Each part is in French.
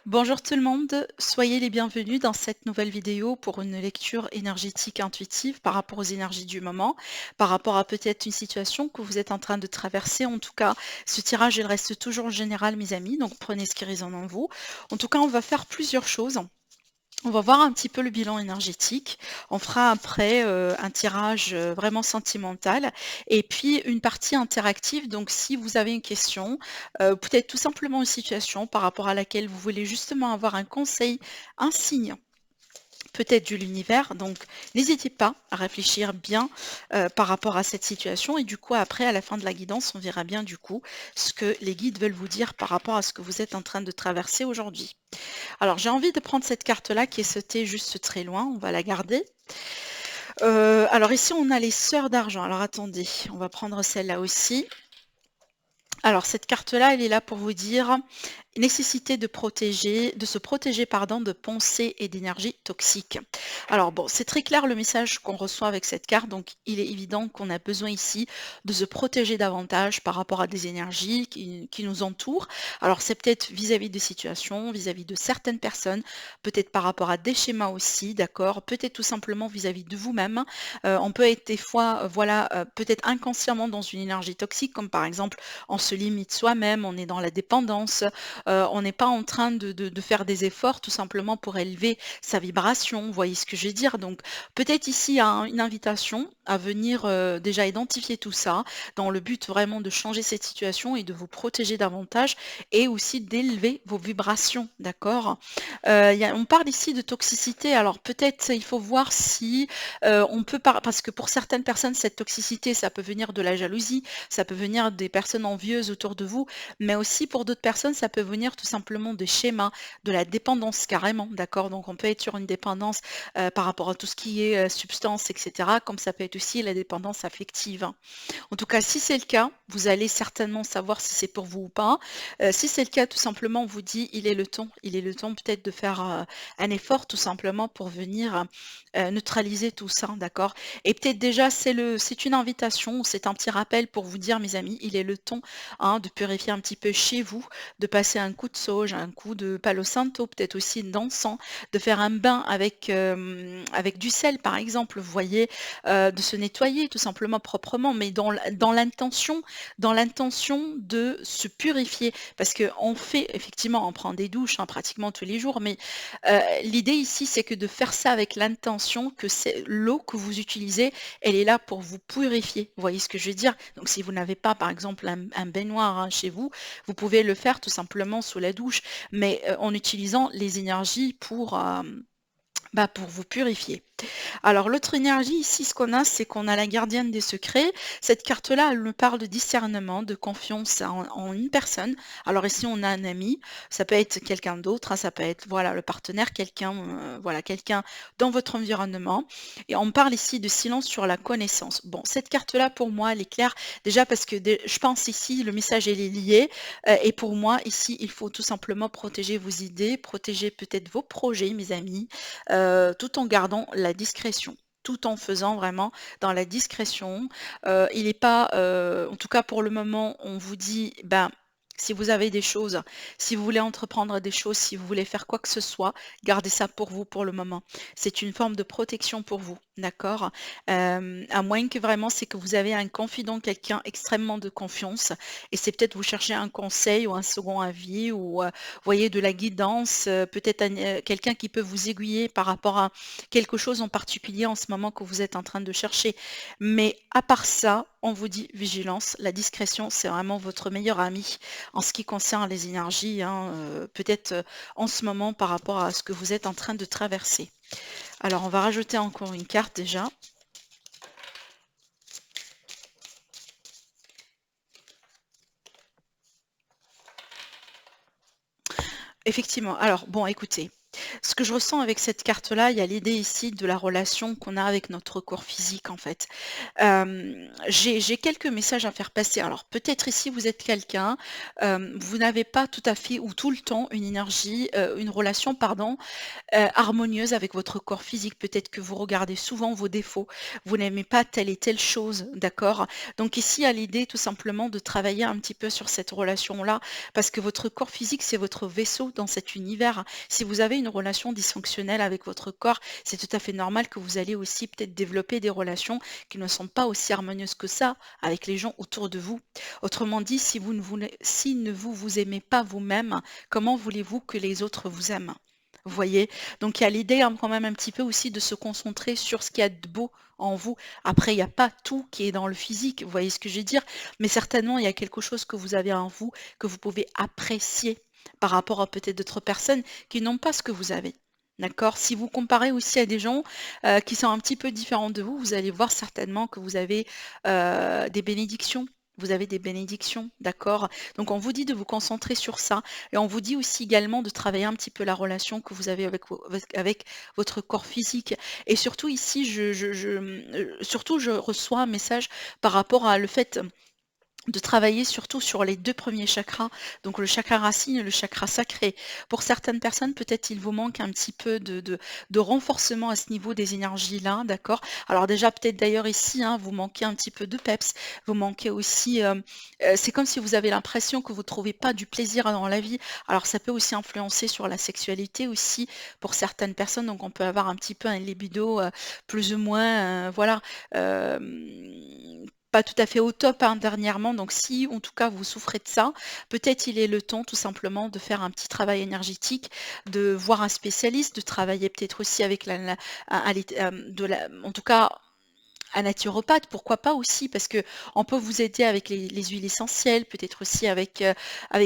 Bonjour tout le monde, soyez les bienvenus dans cette nouvelle vidéo pour une lecture énergétique intuitive par rapport aux énergies du moment, par rapport à peut-être une situation que vous êtes en train de traverser. En tout cas, ce tirage, il reste toujours général, mes amis, donc prenez ce qui résonne en vous. En tout cas, on va faire plusieurs choses. On va voir un petit peu le bilan énergétique. On fera après un tirage vraiment sentimental et puis une partie interactive. Donc, si vous avez une question, peut-être tout simplement une situation par rapport à laquelle vous voulez justement avoir un conseil, un signe peut-être de l'univers. Donc, n'hésitez pas à réfléchir bien par rapport à cette situation. Et du coup, après, à la fin de la guidance, on verra bien du coup ce que les guides veulent vous dire par rapport à ce que vous êtes en train de traverser aujourd'hui. Alors, j'ai envie de prendre cette carte-là qui est sautée juste très loin. On va la garder. Alors ici, on a les sœurs d'argent. Alors attendez, on va prendre celle-là aussi. Alors cette carte-là, elle est là pour vous dire nécessité de se protéger pardon, de pensées et d'énergie toxiques. Alors bon, c'est très clair le message qu'on reçoit avec cette carte, donc il est évident qu'on a besoin ici de se protéger davantage par rapport à des énergies qui nous entourent. Alors c'est peut-être vis-à-vis de situations, vis-à-vis de certaines personnes, peut-être par rapport à des schémas aussi, d'accord, peut-être tout simplement vis-à-vis de vous-même. On peut être des fois, voilà, peut-être inconsciemment dans une énergie toxique, comme par exemple on se limite soi-même, on est dans la dépendance, on n'est pas en train de faire des efforts tout simplement pour élever sa vibration, vous voyez ce que je veux dire? Donc peut-être ici il y a une invitation à venir, déjà identifier tout ça, dans le but vraiment de changer cette situation et de vous protéger davantage et aussi d'élever vos vibrations, d'accord? On parle ici de toxicité, alors peut-être il faut voir si, on peut parce que pour certaines personnes cette toxicité, ça peut venir de la jalousie, ça peut venir des personnes envieuses autour de vous, mais aussi pour d'autres personnes, ça peut venir tout simplement des schémas, de la dépendance carrément, d'accord? Donc on peut être sur une dépendance, par rapport à tout ce qui est, substance et cetera, comme ça peut être aussi la dépendance affective, hein. En tout cas, si c'est le cas, vous allez certainement savoir si c'est pour vous ou pas. Si c'est le cas, tout simplement, on vous dit: il est le temps peut-être de faire, un effort tout simplement pour venir, neutraliser tout ça, d'accord? Et peut-être déjà c'est une invitation, c'est un petit rappel pour vous dire: «Mes amis, il est le temps, hein, de purifier un petit peu chez vous, de passer un coup de sauge, un coup de palo santo, peut-être aussi d'encens, de faire un bain avec du sel, par exemple», vous voyez? De se nettoyer tout simplement proprement, mais dans l'intention de se purifier. Parce qu'on fait effectivement, on prend des douches, hein, pratiquement tous les jours, mais l'idée ici, c'est que de faire ça avec l'intention que c'est l'eau que vous utilisez, elle est là pour vous purifier. Vous voyez ce que je veux dire? Donc si vous n'avez pas, par exemple, un baignoire, hein, chez vous, vous pouvez le faire tout simplement sous la douche, mais en utilisant les énergies pour vous purifier. Alors l'autre énergie ici, ce qu'on a, c'est qu'on a la gardienne des secrets. Cette carte-là, elle me parle de discernement, de confiance en une personne. Alors ici, on a un ami, ça peut être quelqu'un d'autre, hein, ça peut être voilà le partenaire, quelqu'un voilà quelqu'un dans votre environnement. Et on parle ici de silence sur la connaissance. Bon, cette carte-là, pour moi, elle est claire déjà parce que je pense ici le message elle est lié. Et pour moi ici, il faut tout simplement protéger vos idées, protéger peut-être vos projets, mes amis, tout en gardant la discrétion, tout en faisant vraiment dans la discrétion. Il est pas, en tout cas pour le moment, on vous dit, ben, si vous avez des choses, si vous voulez entreprendre des choses, si vous voulez faire quoi que ce soit, gardez ça pour vous pour le moment. C'est une forme de protection pour vous, d'accord? À moins que vraiment c'est que vous avez un confident, quelqu'un extrêmement de confiance et c'est peut-être vous cherchez un conseil ou un second avis ou, voyez de la guidance, peut-être quelqu'un qui peut vous aiguiller par rapport à quelque chose en particulier en ce moment que vous êtes en train de chercher. Mais à part ça, on vous dit vigilance, la discrétion, c'est vraiment votre meilleur ami en ce qui concerne les énergies, hein, peut-être en ce moment par rapport à ce que vous êtes en train de traverser. Alors on va rajouter encore une carte déjà. Effectivement. Alors bon, écoutez. Ce que je ressens avec cette carte-là, il y a l'idée ici de la relation qu'on a avec notre corps physique, en fait. J'ai quelques messages à faire passer. Alors peut-être ici vous êtes quelqu'un, vous n'avez pas tout à fait ou tout le temps une énergie, une relation pardon, harmonieuse avec votre corps physique. Peut-être que vous regardez souvent vos défauts, vous n'aimez pas telle et telle chose, d'accord? Donc ici, il y a l'idée tout simplement de travailler un petit peu sur cette relation-là, parce que votre corps physique, c'est votre vaisseau dans cet univers. Si vous avez une relation dysfonctionnelle avec votre corps, c'est tout à fait normal que vous allez aussi peut-être développer des relations qui ne sont pas aussi harmonieuses que ça avec les gens autour de vous. Autrement dit, si ne vous aimez pas vous-même, comment voulez-vous que les autres vous aiment? Vous voyez? Donc il y a l'idée, hein, quand même un petit peu aussi de se concentrer sur ce qu'il y a de beau en vous. Après, il y a pas tout qui est dans le physique, vous voyez ce que je veux dire? Mais certainement, il y a quelque chose que vous avez en vous, que vous pouvez apprécier par rapport à peut-être d'autres personnes qui n'ont pas ce que vous avez. D'accord? Si vous comparez aussi à des gens, qui sont un petit peu différents de vous, vous allez voir certainement que vous avez, des bénédictions. Vous avez des bénédictions, d'accord? Donc on vous dit de vous concentrer sur ça et on vous dit aussi également de travailler un petit peu la relation que vous avez avec votre corps physique et surtout ici surtout je reçois un message par rapport à le fait de travailler surtout sur les 2 premiers chakras, donc le chakra racine et le chakra sacré. Pour certaines personnes, peut-être il vous manque un petit peu de renforcement à ce niveau des énergies-là, d'accord? Alors déjà peut-être d'ailleurs ici, hein, vous manquez un petit peu de peps, vous manquez aussi, c'est comme si vous avez l'impression que vous ne trouvez pas du plaisir dans la vie. Alors ça peut aussi influencer sur la sexualité aussi pour certaines personnes, donc on peut avoir un petit peu un libido, plus ou moins, voilà, pas tout à fait au top, hein, dernièrement. Donc si, en tout cas, vous souffrez de ça, peut-être il est le temps tout simplement de faire un petit travail énergétique, de voir un spécialiste, de travailler peut-être aussi avec en tout cas un naturopathe, pourquoi pas aussi? Parce que on peut vous aider avec les huiles essentielles, peut-être aussi avec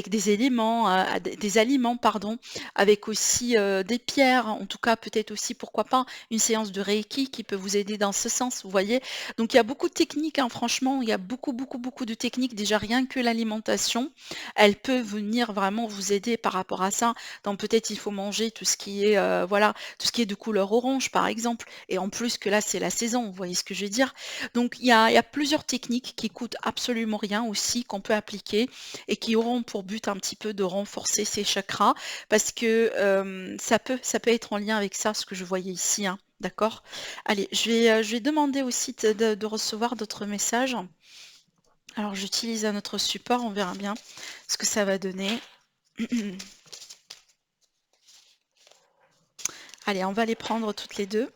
des éléments, des aliments pardon, avec aussi, des pierres, en tout cas peut-être aussi pourquoi pas une séance de reiki qui peut vous aider dans ce sens, vous voyez? Donc il y a beaucoup de techniques, hein, franchement, il y a beaucoup, beaucoup, beaucoup de techniques. Déjà rien que l'alimentation, elle peut venir vraiment vous aider par rapport à ça. Donc peut-être il faut manger tout ce qui est, voilà, tout ce qui est de couleur orange par exemple et en plus que là c'est la saison, vous voyez ce que je veux dire? Donc il y a plusieurs techniques qui coûtent absolument rien aussi, qu'on peut appliquer et qui auront pour but un petit peu de renforcer ces chakras parce que, ça peut être en lien avec ça, ce que je voyais ici, hein, d'accord? Allez, je vais demander aussi de recevoir d'autres messages. Alors j'utilise un autre support, on verra bien ce que ça va donner. Allez, on va les prendre toutes les 2.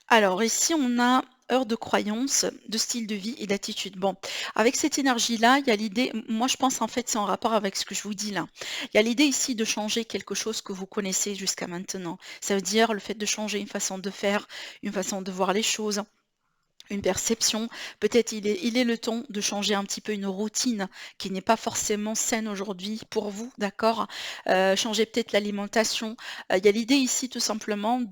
Alors ici, on a heure de croyance, de style de vie et d'attitude. Bon, avec cette énergie-là, il y a l'idée, moi je pense en fait c'est en rapport avec ce que je vous dis là. Il y a l'idée ici de changer quelque chose que vous connaissez jusqu'à maintenant. Ça veut dire le fait de changer une façon de faire, une façon de voir les choses. Une perception, peut-être il est le temps de changer un petit peu une routine qui n'est pas forcément saine aujourd'hui pour vous, d'accord? Changer peut-être l'alimentation. Il y a l'idée ici tout simplement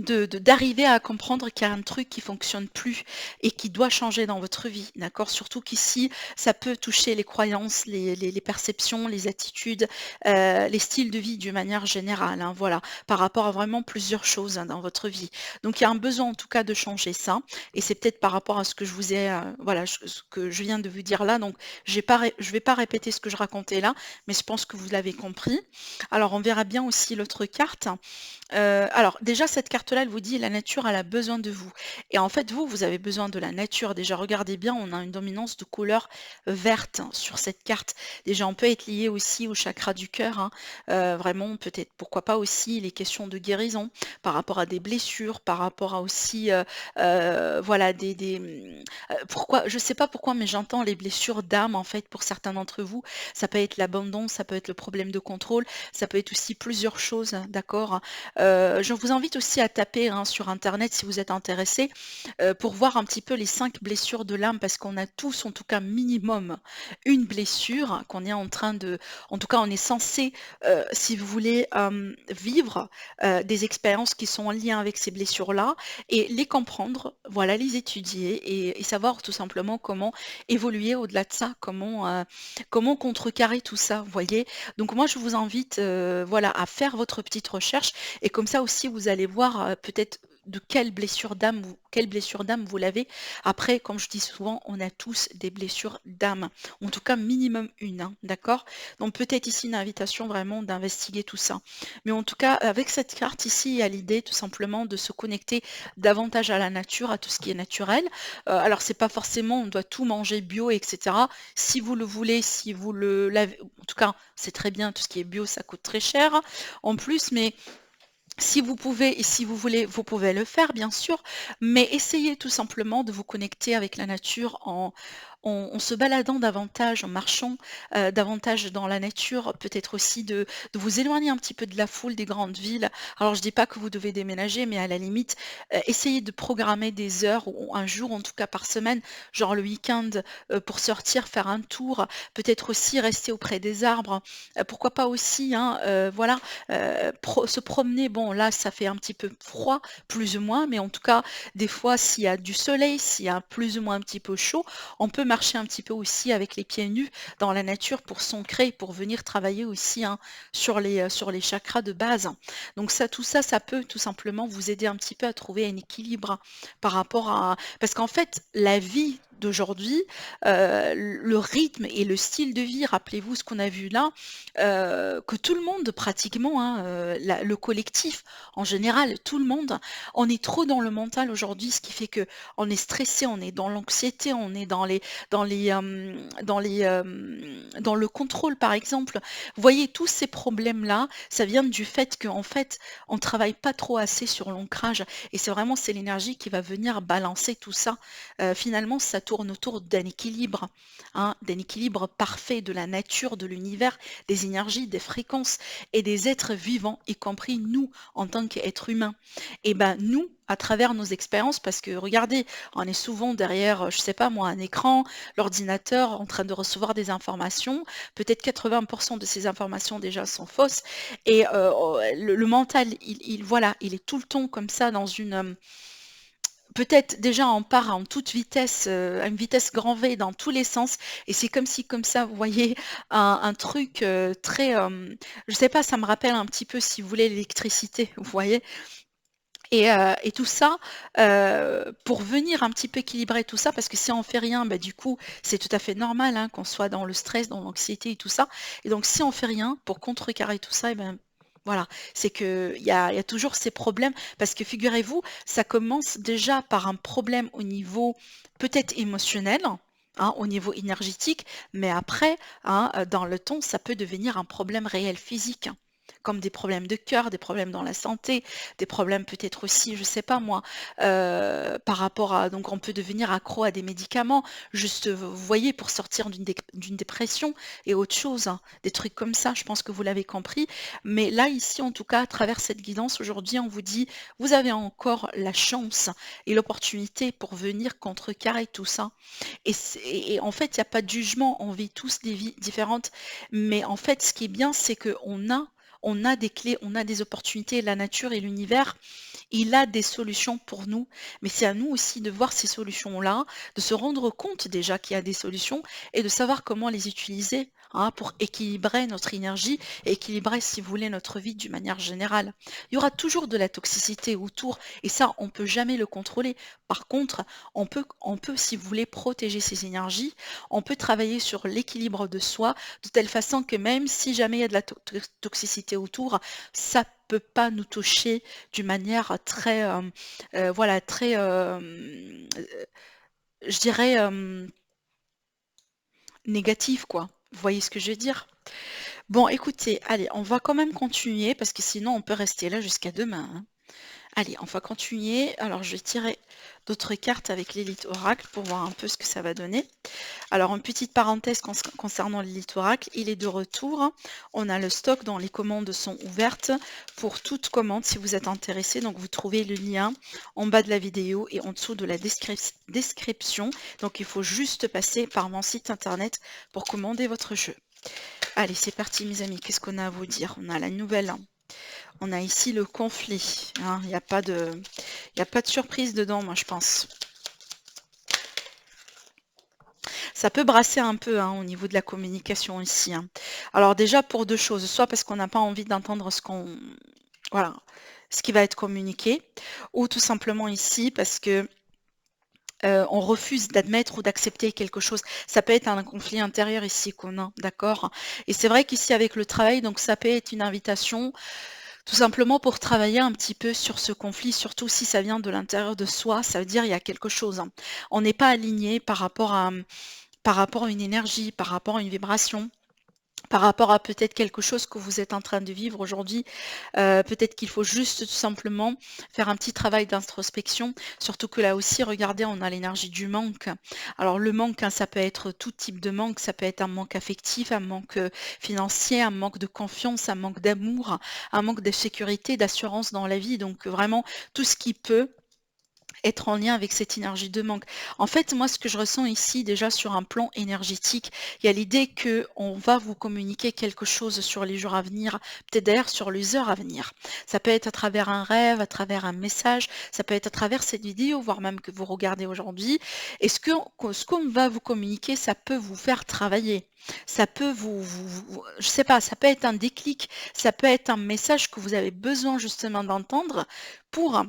d'arriver à comprendre qu'il y a un truc qui fonctionne plus et qui doit changer dans votre vie, d'accord? Surtout qu'ici, ça peut toucher les croyances, les perceptions, les attitudes, les styles de vie d'une manière générale, hein, voilà, par rapport à vraiment plusieurs choses, hein, dans votre vie. Donc il y a un besoin en tout cas de changer ça et c'est peut-être par rapport à ce que je vous ai, voilà, ce que je viens de vous dire là, donc je vais pas répéter ce que je racontais là, mais je pense que vous l'avez compris. Alors on verra bien aussi l'autre carte. Alors déjà cette carte-là, elle vous dit: «La nature, elle a besoin de vous» et en fait, vous avez besoin de la nature. Déjà, regardez bien, on a une dominance de couleur verte hein, sur cette carte. Déjà, on peut être lié aussi au chakra du cœur, hein, vraiment peut-être, pourquoi pas aussi les questions de guérison par rapport à des blessures, par rapport à aussi, voilà pourquoi je sais pas pourquoi, mais j'entends les blessures d'âme en fait pour certains d'entre vous. Ça peut être l'abandon, ça peut être le problème de contrôle, ça peut être aussi plusieurs choses, d'accord? Je vous invite aussi à taper hein, sur internet si vous êtes intéressé pour voir un petit peu les 5 blessures de l'âme parce qu'on a tous en tout cas minimum une blessure qu'on est en train de, en tout cas on est censé, si vous voulez, vivre des expériences qui sont en lien avec ces blessures-là et les comprendre, voilà, les étudier et savoir tout simplement comment évoluer au-delà de ça, comment contrecarrer tout ça, vous voyez. Donc moi je vous invite, voilà, à faire votre petite recherche et comme ça aussi vous allez voir peut-être de quelle blessure d'âme vous l'avez. Après, comme je dis souvent, on a tous des blessures d'âme, en tout cas minimum une, hein, d'accord? Donc peut-être ici une invitation vraiment d'investiguer tout ça. Mais en tout cas, avec cette carte ici, il y a l'idée tout simplement de se connecter davantage à la nature, à tout ce qui est naturel. Alors c'est pas forcément, on doit tout manger bio, etc. Si vous le voulez, si vous le lavez, en tout cas, c'est très bien, tout ce qui est bio, ça coûte très cher en plus, mais si vous pouvez et si vous voulez, vous pouvez le faire, bien sûr, mais essayez tout simplement de vous connecter avec la nature en se baladant davantage, en marchant davantage dans la nature, peut-être aussi de vous éloigner un petit peu de la foule des grandes villes. Alors, je dis pas que vous devez déménager, mais à la limite, essayez de programmer des heures ou un jour, en tout cas par semaine, genre le week-end, pour sortir, faire un tour, peut-être aussi rester auprès des arbres. Pourquoi pas aussi, hein, voilà, se promener, bon là ça fait un petit peu froid, plus ou moins, mais en tout cas, des fois s'il y a du soleil, s'il y a plus ou moins un petit peu chaud, on peut marcher un petit peu aussi avec les pieds nus dans la nature pour s'ancrer, pour venir travailler aussi hein, sur les chakras de base. Donc ça, tout ça, ça peut tout simplement vous aider un petit peu à trouver un équilibre par rapport à... Parce qu'en fait, la vie d'aujourd'hui, le rythme et le style de vie, rappelez-vous ce qu'on a vu là, que tout le monde pratiquement, hein, le collectif en général, tout le monde, on est trop dans le mental aujourd'hui, ce qui fait que on est stressé, on est dans l'anxiété, on est dans le contrôle par exemple. Vous voyez, tous ces problèmes-là, ça vient du fait qu'en fait, on travaille pas trop assez sur l'ancrage et c'est l'énergie qui va venir balancer tout ça. Finalement, ça tourne autour d'un équilibre, hein, d'un équilibre parfait de la nature, de l'univers, des énergies, des fréquences et des êtres vivants, y compris nous en tant qu'êtres humains. Et ben nous, à travers nos expériences, parce que regardez, on est souvent derrière, je sais pas moi, un écran, l'ordinateur en train de recevoir des informations. Peut-être 80% de ces informations déjà sont fausses. Et le mental, voilà, il est tout le temps comme ça dans une peut-être déjà on part en toute vitesse, à une vitesse grand V dans tous les sens et c'est comme si comme ça, vous voyez, un truc, très, je sais pas, ça me rappelle un petit peu, si vous voulez, l'électricité, vous voyez? Et tout ça, pour venir un petit peu équilibrer tout ça, parce que si on fait rien, bah, du coup, c'est tout à fait normal, hein, qu'on soit dans le stress, dans l'anxiété et tout ça. Et donc si on fait rien pour contrecarrer tout ça et ben, voilà, c'est qu'il y a toujours ces problèmes parce que figurez-vous, ça commence déjà par un problème au niveau peut-être émotionnel, hein, au niveau énergétique, mais après, hein, dans le temps, ça peut devenir un problème réel physique, hein, comme des problèmes de cœur, des problèmes dans la santé, des problèmes peut-être aussi, je sais pas moi, par rapport à donc on peut devenir accro à des médicaments, juste, vous voyez, pour sortir d'une dépression et autre chose, hein, des trucs comme ça, je pense que vous l'avez compris. Mais là, ici, en tout cas, à travers cette guidance, aujourd'hui, on vous dit, vous avez encore la chance et l'opportunité pour venir contrecarrer tout ça. Et en fait, il y a pas de jugement, on vit tous des vies différentes, mais en fait, ce qui est bien, c'est qu'on a des clés, on a des opportunités, la nature et l'univers, il a des solutions pour nous, mais c'est à nous aussi de voir ces solutions-là, de se rendre compte déjà qu'il y a des solutions et de savoir comment les utiliser, hein, pour équilibrer notre énergie et équilibrer, si vous voulez, notre vie d'une manière générale. Il y aura toujours de la toxicité autour et ça, on ne peut jamais le contrôler. Par contre, on peut, si vous voulez, protéger ces énergies, on peut travailler sur l'équilibre de soi de telle façon que même si jamais il y a de la toxicité autour, ça peut pas nous toucher d'une manière très, voilà, très, je dirais, négative, quoi. Vous voyez ce que je veux dire? Bon, écoutez, allez, on va quand même continuer parce que sinon on peut rester là jusqu'à demain, hein. Allez, on va continuer. Alors, je vais tirer d'autres cartes avec l'élite oracle pour voir un peu ce que ça va donner. Alors, une petite parenthèse concernant l'élite oracle, il est de retour. On a le stock dont les commandes sont ouvertes pour toute commande si vous êtes intéressé. Donc, vous trouvez le lien en bas de la vidéo et en dessous de la description. Donc, il faut juste passer par mon site internet pour commander votre jeu. Allez, c'est parti mes amis. Qu'est-ce qu'on a à vous dire? On a la nouvelle. On a ici le conflit. Hein. Il n'y a pas de surprise dedans, moi je pense. Ça peut brasser un peu hein, au niveau de la communication ici. Hein. Alors déjà pour deux choses, soit parce qu'on n'a pas envie d'entendre voilà, ce qui va être communiqué, ou tout simplement ici parce que on refuse d'admettre ou d'accepter quelque chose. Ça peut être un conflit intérieur ici qu'on a, d'accord? Et c'est vrai qu'ici avec le travail, donc ça peut être une invitation tout simplement pour travailler un petit peu sur ce conflit, surtout si ça vient de l'intérieur de soi, ça veut dire il y a quelque chose. Hein. On n'est pas aligné par rapport à une énergie, par rapport à une vibration. Par rapport à peut-être quelque chose que vous êtes en train de vivre aujourd'hui, peut-être qu'il faut juste tout simplement faire un petit travail d'introspection, surtout que là aussi, regardez, on a l'énergie du manque. Alors le manque, hein, ça peut être tout type de manque, ça peut être un manque affectif, un manque financier, un manque de confiance, un manque d'amour, un manque de sécurité, d'assurance dans la vie, donc vraiment tout ce qui peut être en lien avec cette énergie de manque. En fait, moi, ce que je ressens ici, déjà sur un plan énergétique, il y a l'idée que on va vous communiquer quelque chose sur les jours à venir, peut-être d'ailleurs sur les heures à venir. Ça peut être à travers un rêve, à travers un message, ça peut être à travers cette vidéo, voire même que vous regardez aujourd'hui. Et ce qu'on va vous communiquer, ça peut vous faire travailler. Ça peut je sais pas, ça peut être un déclic, ça peut être un message que vous avez besoin justement d'entendre pour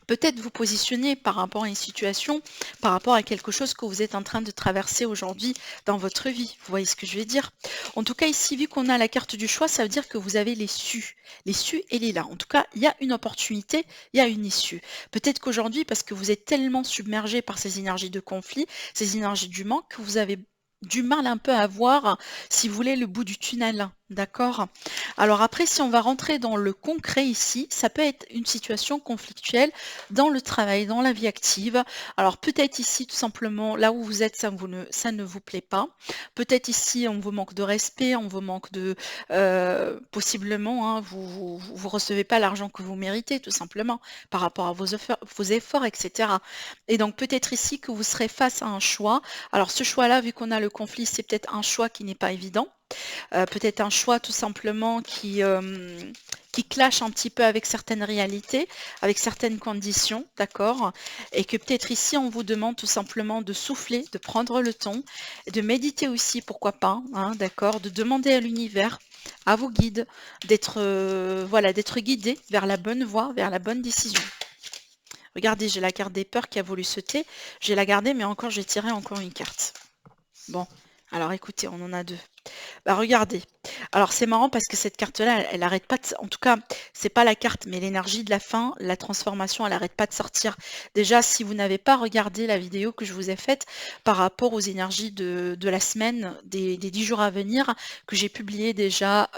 peut-être vous positionner par rapport à une situation, par rapport à quelque chose que vous êtes en train de traverser aujourd'hui dans votre vie. Vous voyez ce que je veux dire? En tout cas, ici, vu qu'on a la carte du choix, ça veut dire que vous avez l'issue. L'issue, elle est là. En tout cas, il y a une opportunité, il y a une issue. Peut-être qu'aujourd'hui, parce que vous êtes tellement submergé par ces énergies de conflit, ces énergies du manque, que vous avez du mal un peu à voir, si vous voulez, le bout du tunnel. D'accord? Alors après, si on va rentrer dans le concret ici, ça peut être une situation conflictuelle dans le travail, dans la vie active. Alors peut-être ici, tout simplement, là où vous êtes, ça ne vous plaît pas. Peut-être ici, on vous manque de respect, on vous manque de... possiblement, hein, vous recevez pas l'argent que vous méritez, tout simplement, par rapport à vos efforts, etc. Et donc peut-être ici que vous serez face à un choix. Alors ce choix-là, vu qu'on a le conflit, c'est peut-être un choix qui n'est pas évident. Peut-être un choix tout simplement qui clash un petit peu avec certaines réalités, avec certaines conditions, d'accord? Et que peut-être ici, on vous demande tout simplement de souffler, de prendre le temps, de méditer aussi, pourquoi pas, hein, d'accord? De demander à l'univers, à vos guides, d'être voilà, d'être guidé vers la bonne voie, vers la bonne décision. Regardez, j'ai la carte des peurs qui a voulu sauter. Je vais la garder, mais encore, j'ai tiré encore une carte. Bon, alors écoutez, on en a deux. Bah regardez. Alors c'est marrant parce que cette carte-là, elle arrête pas en tout cas, c'est pas la carte, mais l'énergie de la fin, la transformation, elle arrête pas de sortir. Déjà, si vous n'avez pas regardé la vidéo que je vous ai faite par rapport aux énergies de la semaine, des 10 jours à venir, que j'ai publié déjà,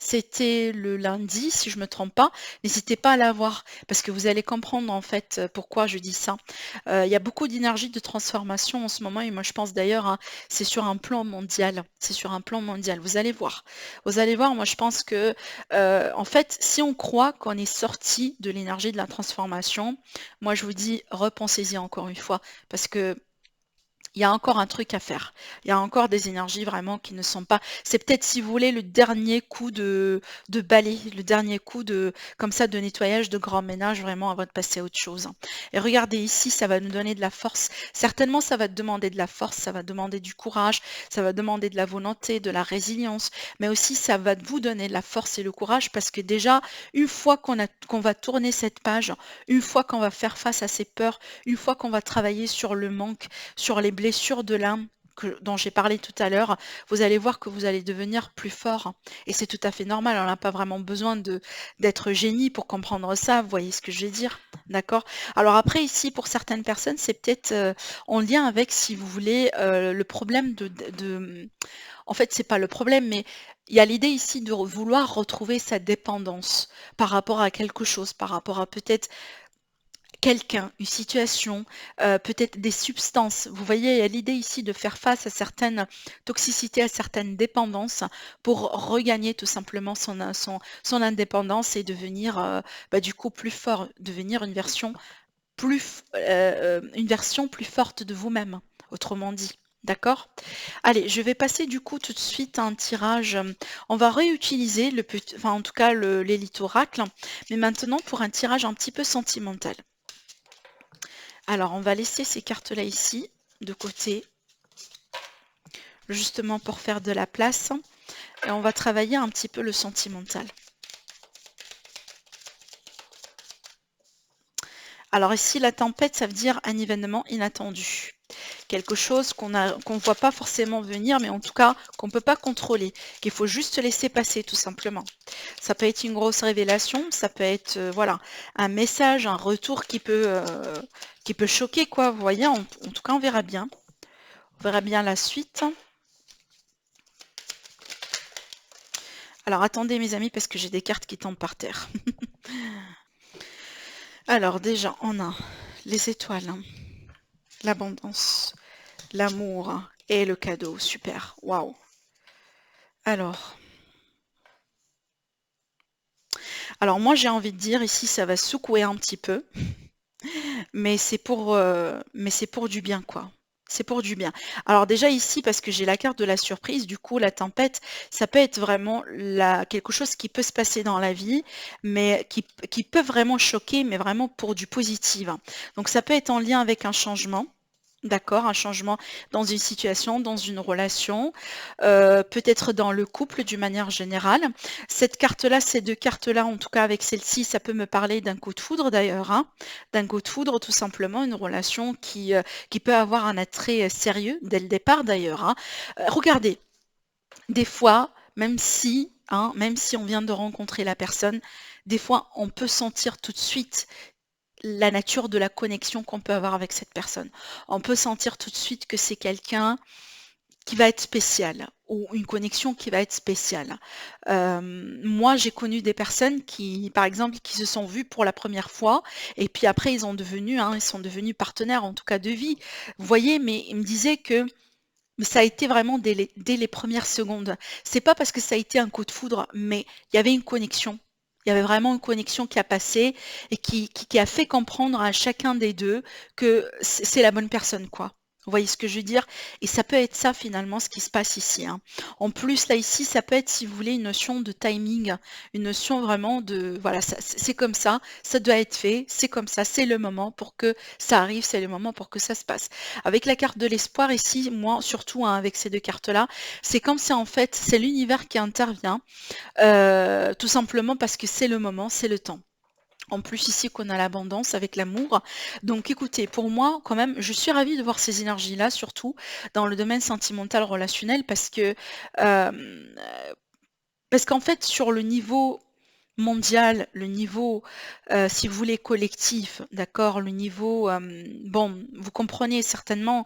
c'était le lundi, si je me trompe pas, n'hésitez pas à la voir, parce que vous allez comprendre en fait pourquoi je dis ça. Il y a beaucoup d'énergie de transformation en ce moment, et moi je pense d'ailleurs, hein, c'est sur un plan mondial. C'est sur un plan mondial. Vous allez voir. Vous allez voir, moi je pense que, en fait, si on croit qu'on est sorti de l'énergie de la transformation, moi je vous dis, repensez-y encore une fois. Parce que il y a encore un truc à faire. Il y a encore des énergies vraiment qui ne sont pas. C'est peut-être, si vous voulez, le dernier coup de balai, le dernier coup de, comme ça, de nettoyage, de grand ménage, vraiment avant de passer à autre chose. Et regardez ici, ça va nous donner de la force. Certainement, ça va te demander de la force, ça va demander du courage, ça va demander de la volonté, de la résilience, mais aussi ça va vous donner de la force et le courage parce que déjà, une fois qu'on va tourner cette page, une fois qu'on va faire face à ces peurs, une fois qu'on va travailler sur le manque, sur les blessures de l'âme dont j'ai parlé tout à l'heure, vous allez voir que vous allez devenir plus fort. Et c'est tout à fait normal, on n'a pas vraiment besoin d'être génie pour comprendre ça, vous voyez ce que je veux dire, d'accord? Alors après, ici, pour certaines personnes, c'est peut-être en lien avec, si vous voulez, le problème en fait, c'est pas le problème, mais il y a l'idée ici de vouloir retrouver sa dépendance par rapport à quelque chose, par rapport à peut-être quelqu'un, une situation, peut-être des substances. Vous voyez, il y a l'idée ici de faire face à certaines toxicités, à certaines dépendances pour regagner tout simplement son indépendance et devenir, du coup plus fort, devenir une version plus forte de vous-même, autrement dit. D'accord? Allez, je vais passer du coup tout de suite à un tirage. On va réutiliser enfin en tout cas l'élite oracle, mais maintenant pour un tirage un petit peu sentimental. Alors, on va laisser ces cartes-là ici, de côté, justement pour faire de la place. Et on va travailler un petit peu le sentimental. Alors ici, la tempête, ça veut dire un événement inattendu. Quelque chose qu'on ne voit pas forcément venir, mais en tout cas qu'on ne peut pas contrôler, qu'il faut juste laisser passer tout simplement. Ça peut être une grosse révélation, ça peut être voilà, un message, un retour qui peut choquer, quoi. Vous voyez, en tout cas, on verra bien. On verra bien la suite. Alors attendez mes amis parce que j'ai des cartes qui tombent par terre. Alors déjà on a les étoiles, l'abondance, l'amour et le cadeau. Super, waouh. Alors moi j'ai envie de dire ici ça va secouer un petit peu, mais c'est pour du bien quoi. C'est pour du bien. Alors déjà ici, parce que j'ai la carte de la surprise, du coup la tempête, ça peut être vraiment quelque chose qui peut se passer dans la vie, mais qui peut vraiment choquer, mais vraiment pour du positif. Donc ça peut être en lien avec un changement. D'accord, un changement dans une situation, dans une relation, peut-être dans le couple d'une manière générale. Cette carte-là, ces deux cartes-là, en tout cas avec celle-ci, ça peut me parler d'un coup de foudre d'ailleurs, hein, d'un coup de foudre tout simplement, une relation qui peut avoir un attrait sérieux dès le départ d'ailleurs, hein. Regardez, des fois, même si on vient de rencontrer la personne, des fois on peut sentir tout de suite la nature de la connexion qu'on peut avoir avec cette personne. On peut sentir tout de suite que c'est quelqu'un qui va être spécial ou une connexion qui va être spéciale. Moi, j'ai connu des personnes qui, par exemple, qui se sont vues pour la première fois et puis après ils sont devenus partenaires en tout cas de vie. Vous voyez, mais ils me disaient que ça a été vraiment dès les premières secondes. C'est pas parce que ça a été un coup de foudre, mais il y avait une connexion. Il y avait vraiment une connexion qui a passé et qui a fait comprendre à chacun des deux que c'est la bonne personne, quoi. Vous voyez ce que je veux dire? Et ça peut être ça finalement ce qui se passe ici, hein. En plus, là ici, ça peut être, si vous voulez, une notion de timing, une notion vraiment de, voilà, c'est comme ça doit être fait, c'est comme ça, c'est le moment pour que ça arrive, c'est le moment pour que ça se passe. Avec la carte de l'espoir ici, moi surtout hein, avec ces deux cartes-là, c'est comme si en fait c'est l'univers qui intervient, tout simplement parce que c'est le moment, c'est le temps. En plus ici qu'on a l'abondance avec l'amour. Donc écoutez, pour moi quand même, je suis ravie de voir ces énergies-là, surtout dans le domaine sentimental relationnel, parce qu'en fait sur le niveau mondial, le niveau, si vous voulez, collectif, d'accord, le niveau, bon, vous comprenez certainement,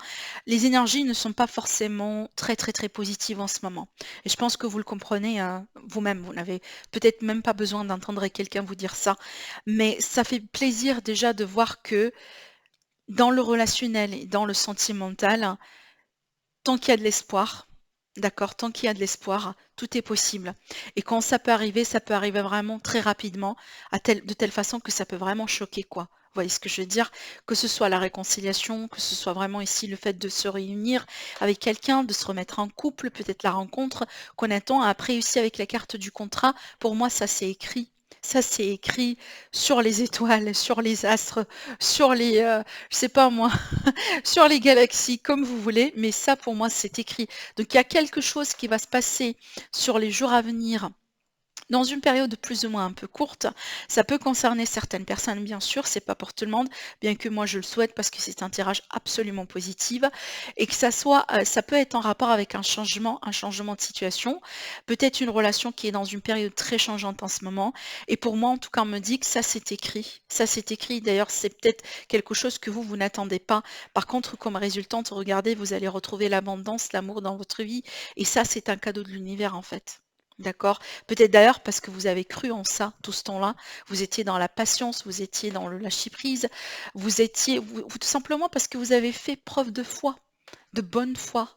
les énergies ne sont pas forcément très, très, très positives en ce moment. Et je pense que vous le comprenez vous-même. Vous n'avez peut-être même pas besoin d'entendre quelqu'un vous dire ça. Mais ça fait plaisir déjà de voir que dans le relationnel et dans le sentimental, tant qu'il y a de l'espoir, d'accord, tant qu'il y a de l'espoir, tout est possible. Et quand ça peut arriver vraiment très rapidement, de telle façon que ça peut vraiment choquer, quoi. Vous voyez ce que je veux dire? Que ce soit la réconciliation, que ce soit vraiment ici le fait de se réunir avec quelqu'un, de se remettre en couple, peut-être la rencontre qu'on attend. Après aussi avec la carte du contrat, pour moi ça c'est écrit. Ça c'est écrit sur les étoiles, sur les astres, sur je sais pas moi, sur les galaxies, comme vous voulez, mais ça pour moi c'est écrit. Donc il y a quelque chose qui va se passer sur les jours à venir Dans une période plus ou moins un peu courte, ça peut concerner certaines personnes, bien sûr, c'est pas pour tout le monde, bien que moi je le souhaite parce que c'est un tirage absolument positif et que ça soit, ça peut être en rapport avec un changement de situation, peut-être une relation qui est dans une période très changeante en ce moment. Et pour moi, en tout cas, on me dit que ça c'est écrit. Ça c'est écrit. D'ailleurs, c'est peut-être quelque chose que vous n'attendez pas. Par contre, comme résultante, regardez, vous allez retrouver l'abondance, l'amour dans votre vie, et ça, c'est un cadeau de l'univers en fait. D'accord? Peut-être d'ailleurs parce que vous avez cru en ça tout ce temps-là. Vous étiez dans la patience, vous étiez dans le lâcher-prise, tout simplement parce que vous avez fait preuve de foi, de bonne foi.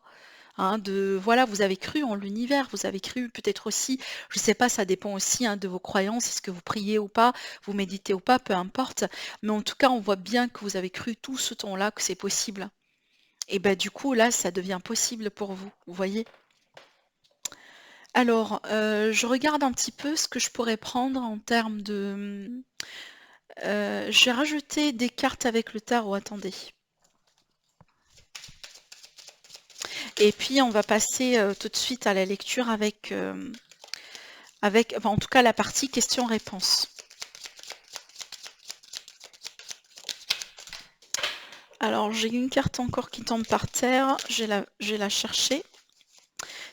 Hein, voilà, vous avez cru en l'univers, vous avez cru peut-être aussi, je ne sais pas, ça dépend aussi hein, de vos croyances, est-ce que vous priez ou pas, vous méditez ou pas, peu importe. Mais en tout cas, on voit bien que vous avez cru tout ce temps-là que c'est possible. Et ben du coup, là, ça devient possible pour vous, vous voyez? Alors, je regarde un petit peu ce que je pourrais prendre en termes de, j'ai rajouté des cartes avec le tarot, attendez. Et puis on va passer, tout de suite à la lecture enfin, en tout cas la partie questions-réponses. Alors j'ai une carte encore qui tombe par terre, je vais la chercher.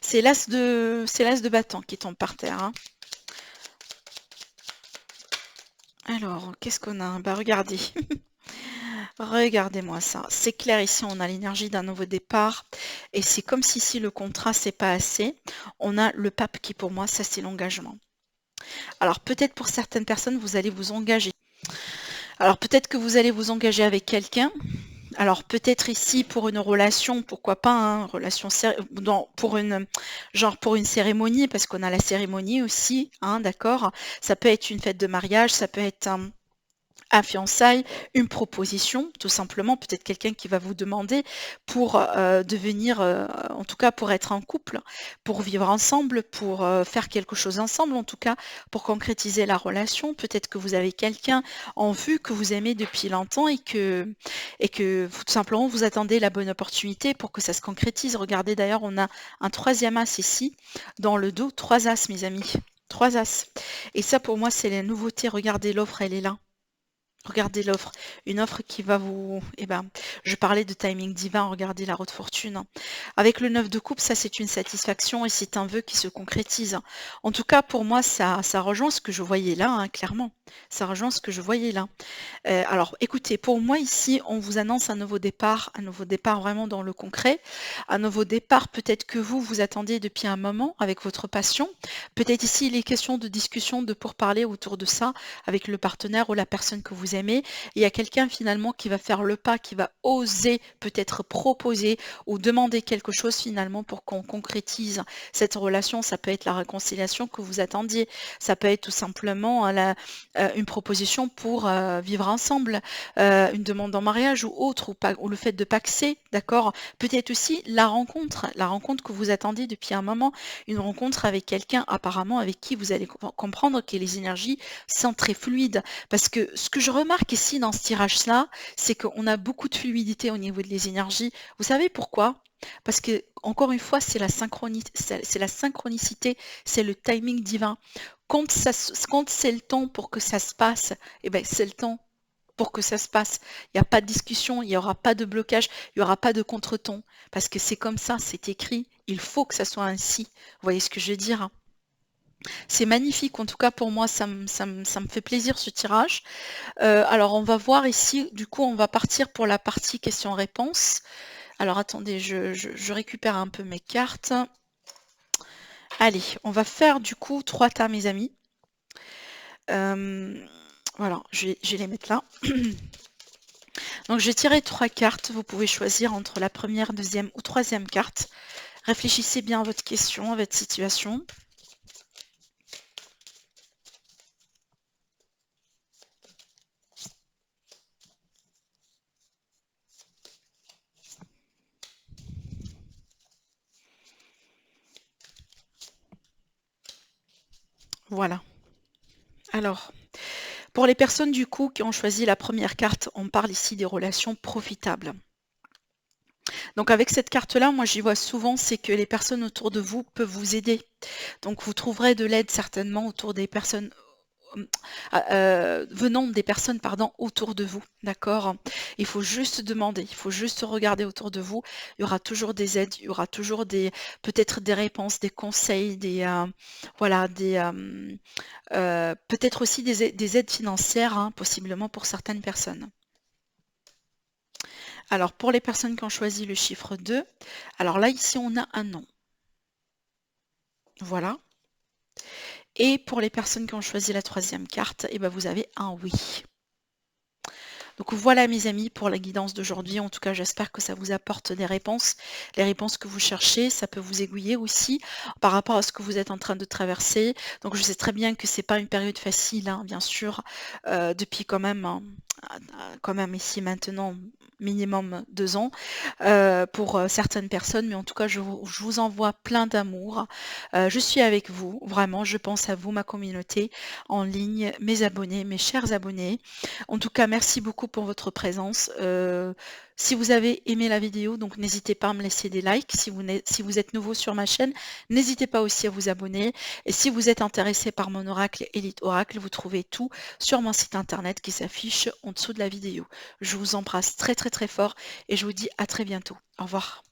C'est l'as de bâton qui tombe par terre, hein. Alors, qu'est-ce qu'on a? Bah regardez. Regardez-moi ça. C'est clair, ici, on a l'énergie d'un nouveau départ. Et c'est comme si le contrat, c'est pas assez. On a le pape qui, pour moi, ça, c'est l'engagement. Alors, peut-être pour certaines personnes, vous allez vous engager. Alors, peut-être que vous allez vous engager avec quelqu'un. Alors, peut-être ici pour une relation, pourquoi pas, hein, pour une cérémonie, parce qu'on a la cérémonie aussi, hein, d'accord? Ça peut être une fête de mariage, ça peut être un fiançailles, une proposition, tout simplement, peut-être quelqu'un qui va vous demander pour devenir, en tout cas pour être en couple, pour vivre ensemble, pour faire quelque chose ensemble, en tout cas pour concrétiser la relation. Peut-être que vous avez quelqu'un en vue que vous aimez depuis longtemps et que tout simplement vous attendez la bonne opportunité pour que ça se concrétise. Regardez d'ailleurs, on a un troisième as ici dans le dos, trois as mes amis. Trois as. Et ça pour moi c'est la nouveauté. Regardez l'offre, elle est là. Regardez l'offre, une offre qui va vous... Eh ben, je parlais de timing divin, regardez la roue de fortune, hein. Avec le 9 de coupe, ça c'est une satisfaction et c'est un vœu qui se concrétise. En tout cas, pour moi, ça rejoint ce que je voyais là, hein, clairement. Ça rejoint ce que je voyais là. Alors, écoutez, pour moi ici, on vous annonce un nouveau départ vraiment dans le concret, un nouveau départ peut-être que vous, vous attendiez depuis un moment avec votre passion. Peut-être ici, il est question de discussion, de pourparler autour de ça avec le partenaire ou la personne que vous aimez. Il y a quelqu'un finalement qui va faire le pas, qui va oser peut-être proposer ou demander quelque chose finalement pour qu'on concrétise cette relation. Ça peut être la réconciliation que vous attendiez. Ça peut être tout simplement une proposition pour vivre ensemble, une demande en mariage ou autre, ou le fait de paxer, d'accord? Peut-être aussi la rencontre que vous attendez depuis un moment, une rencontre avec quelqu'un apparemment avec qui vous allez comprendre que les énergies sont très fluides. Parce que ce que je remarque ici dans ce tirage-là, c'est qu'on a beaucoup de fluidité au niveau des énergies. Vous savez pourquoi? Parce que, encore une fois, c'est la synchronicité, c'est le timing divin. Quand c'est le temps pour que ça se passe, eh ben, c'est le temps pour que ça se passe. Il n'y a pas de discussion, il n'y aura pas de blocage, il n'y aura pas de contretemps. Parce que c'est comme ça, c'est écrit. Il faut que ça soit ainsi. Vous voyez ce que je veux dire, hein? C'est magnifique. En tout cas, pour moi, ça me fait plaisir ce tirage. Alors, on va voir ici. Du coup, on va partir pour la partie questions-réponses. Alors, attendez, je récupère un peu mes cartes. Allez, on va faire du coup 3 tas, mes amis. Voilà, je vais les mettre là. Donc j'ai tiré 3 cartes. Vous pouvez choisir entre la première, deuxième ou troisième carte. Réfléchissez bien à votre question, à votre situation. Voilà. Alors, pour les personnes du coup qui ont choisi la première carte, on parle ici des relations profitables. Donc avec cette carte-là, moi j'y vois souvent, c'est que les personnes autour de vous peuvent vous aider. Donc vous trouverez de l'aide certainement autour des personnes venant des personnes, pardon, autour de vous, d'accord? Il faut juste demander, il faut juste regarder autour de vous. Il y aura toujours des aides, il y aura toujours des peut-être des réponses, des conseils, voilà, peut-être aussi des aides financières, hein, possiblement pour certaines personnes. Alors pour les personnes qui ont choisi le chiffre 2, alors là ici on a un non. Voilà. Et pour les personnes qui ont choisi la troisième carte, eh ben vous avez un oui. Donc voilà mes amis pour la guidance d'aujourd'hui. En tout cas, j'espère que ça vous apporte des réponses, les réponses que vous cherchez. Ça peut vous aiguiller aussi par rapport à ce que vous êtes en train de traverser. Donc je sais très bien que c'est pas une période facile, hein, bien sûr, depuis quand même, hein, quand même ici maintenant minimum 2 ans pour certaines personnes, mais en tout cas je vous envoie plein d'amour. Je suis avec vous, vraiment, je pense à vous, ma communauté en ligne, mes abonnés, mes chers abonnés. En tout cas, merci beaucoup pour votre présence. Si vous avez aimé la vidéo, donc n'hésitez pas à me laisser des likes. Si vous êtes nouveau sur ma chaîne, n'hésitez pas aussi à vous abonner. Et si vous êtes intéressé par mon oracle Elite Oracle, vous trouvez tout sur mon site internet qui s'affiche en dessous de la vidéo. Je vous embrasse très très très fort et je vous dis à très bientôt. Au revoir.